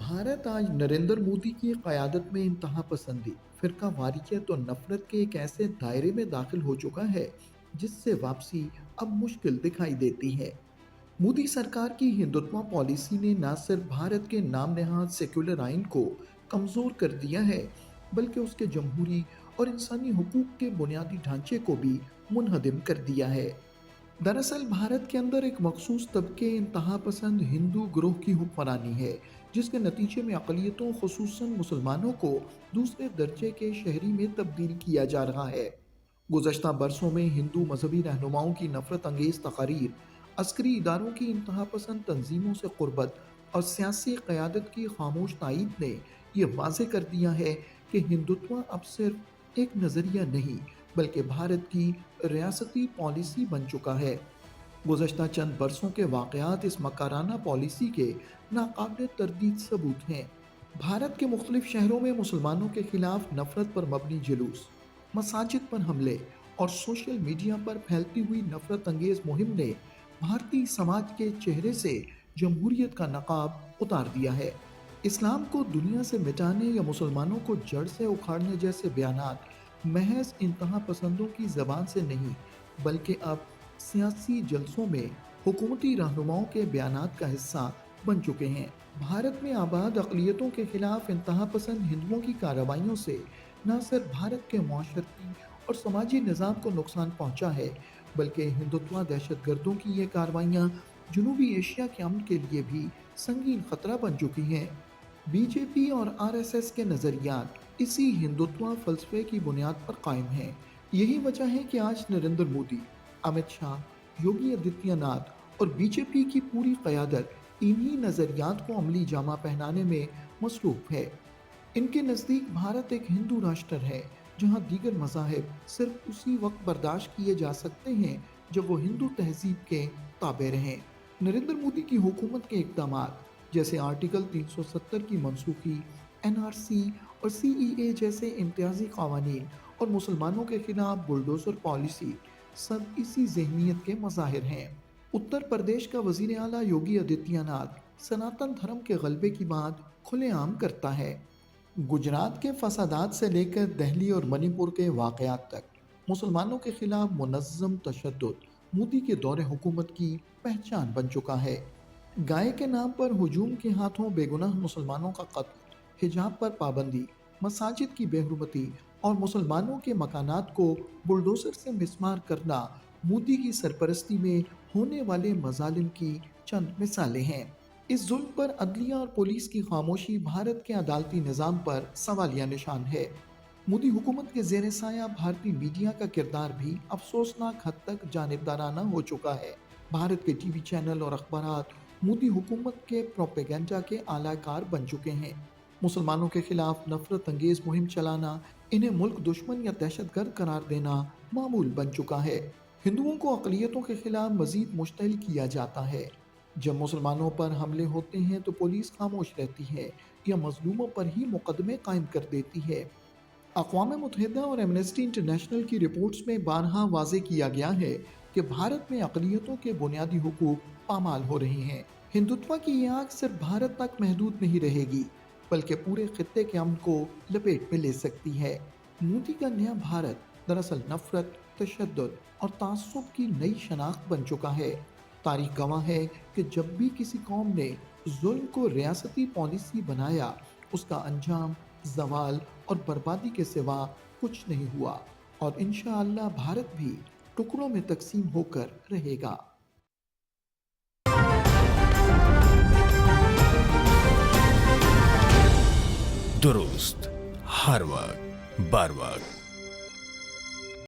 भारत आज नरेंद्र मोदी की क़यादत में इंतहा पसंदी, फ़िरका वारियत और नफ़रत के एक ऐसे दायरे में दाखिल हो चुका है जिससे वापसी अब मुश्किल दिखाई देती है। मोदी सरकार की हिंदुत्व पॉलिसी ने न सिर्फ भारत के नाम नहाद सेक्युलर आइन को कमज़ोर कर दिया है, बल्कि उसके जमहूरी और इंसानी हुकूक के बुनियादी ढांचे को भी मुनहदम कर दिया है। दरअसल भारत के अंदर एक मखसूस तबके इंतहा पसंद हिंदू ग्रोह की हुक्मरानी है, जिसके नतीजे में अक़लियतों ख़ुसूसन मुसलमानों को दूसरे दर्जे के शहरी में तब्दील किया जा रहा है। गुज़श्ता बरसों में हिंदू मजहबी रहनुमाओं की नफ़रत अंगेज़ तकारीर, अस्करी इदारों की इंतहा पसंद तंजीमों से क़ुर्बत और सियासी क़यादत की खामोश तायीद ने यह वाज़े कर दिया है कि हिंदुत्व अब सिर्फ एक नज़रिया नहीं, बल्कि भारत की रियासती पॉलिसी बन चुका है। गुज़श्ता चंद बरसों के वाक़यात इस मकाराना पॉलिसी के नाकाबिल तरदीद सबूत हैं। भारत के मुख्तलिफ शहरों में मुसलमानों के खिलाफ नफ़रत पर मबनी जुलूस, मसाजिद पर हमले और सोशल मीडिया पर फैलती हुई नफ़रत अंगेज़ मुहिम ने भारतीय समाज के चेहरे से जमहूरियत का नकाब उतार दिया है। इस्लाम को दुनिया से मिटाने या मुसलमानों को जड़ से उखाड़ने जैसे बयानात महज इंतहा पसंदों की ज़बान से नहीं, बल्कि अब सियासी जलसों में हुकूमती रहनुमाओं के बयानात का हिस्सा बन चुके हैं। भारत में आबाद अक़लियतों के खिलाफ इंतहा पसंद हिंदुओं की कार्रवाइयों से न सिर्फ भारत के माशरती और समाजी निज़ाम को नुकसान पहुँचा है, बल्कि हिंदुत्व दहशत गर्दों की ये कार्रवाइयाँ जनूबी एशिया के अमन के लिए भी संगीन खतरा बन चुकी हैं। बीजेपी और आरएसएस के नज़रियात इसी हिंदुत्व फ़लसफ़े की बुनियाद पर कायम हैं। यही वजह है कि आज नरेंद्र मोदी, अमित शाह, योगी आदित्यनाथ और बीजेपी की पूरी क़यादत इन्हीं नज़रियात को अमली जामा पहनाने में मसरूफ़ है। इनके नज़दीक भारत एक हिंदू राष्ट्र है, जहाँ दीगर मज़ाहिब सिर्फ उसी वक्त बर्दाश्त किए जा सकते हैं जब वो हिंदू तहज़ीब के ताबे रहें। नरेंद्र मोदी की हुकूमत के इक़दामात जैसे आर्टिकल 370 की मनसूखी, एनआरसी और सीईए जैसे इम्तियाजी क़वानीन और मुसलमानों के खिलाफ बुलडोज़र पॉलिसी सब इसी ज़हनीत के मज़ाहिर हैं। उत्तर प्रदेश का वज़ीर आला योगी आदित्यनाथ सनातन धर्म के गलबे की बात खुलेआम करता है। गुजरात के फसादात से लेकर दिल्ली और मणिपुर के वाक़यात तक मुसलमानों के खिलाफ मुनज़्ज़म तशद्दुद मोदी के दौरे हुकूमत की पहचान बन चुका है। गाय के नाम पर हुजूम के हाथों बेगुनाह मुसलमानों का कत्ल, हिजाब पर पाबंदी, मसाजिद की बेहुरमती और मुसलमानों के मकानात को बुलडोज़र से मिस्मार करना मोदी की सरपरस्ती में होने वाले मज़ालिम की चंद मिसालें हैं। इस जुल्म पर अदलिया और पुलिस की खामोशी भारत के अदालती निज़ाम पर सवालिया निशान है। मोदी हुकूमत के ज़ेर साया भारतीय मीडिया का किरदार भी अफसोसनाक हद तक जानिबदाराना हो चुका है। भारत के टीवी चैनल और अखबारात मोदी हुकूमत के प्रोपेगेंडा के आलाकार बन चुके हैं। मुसलमानों के खिलाफ नफरत अंगेज मुहिम चलाना, इन्हें मुल्क दुश्मन या दहशतगर्द करार देना मामूल बन चुका है। हिंदुओं को अक़लियतों के खिलाफ मजीद मुश्तइल किया जाता है। जब मुसलमानों पर हमले होते हैं तो पुलिस खामोश रहती है या मजलूमों पर ही मुकदमे कायम कर देती है। अक़वाम मुत्तहिदा और एमनेस्टी इंटरनेशनल की रिपोर्ट्स में बारहा वाज़े किया गया है कि भारत में अक़लियतों के बुनियादी हुकूक पामाल हो रहे हैं। हिंदुत्व की ये आग सिर्फ भारत तक महदूद नहीं रहेगी, बल्कि पूरे खित्ते के अमन को लपेट में ले सकती है। मोदी का नया भारत दरअसल नफरत, तशद्दुद और तासुब की नई शनाख्त बन चुका है। तारीख गवाह है कि जब भी किसी कौम ने जुल्म को रियासती पॉलिसी बनाया, उसका अंजाम ज़वाल और बर्बादी के सिवा कुछ नहीं हुआ, और इंशाअल्लाह भारत भी टुकड़ों में तकसीम होकर रहेगा। दुरुस्त हर वक्त बर वक्त।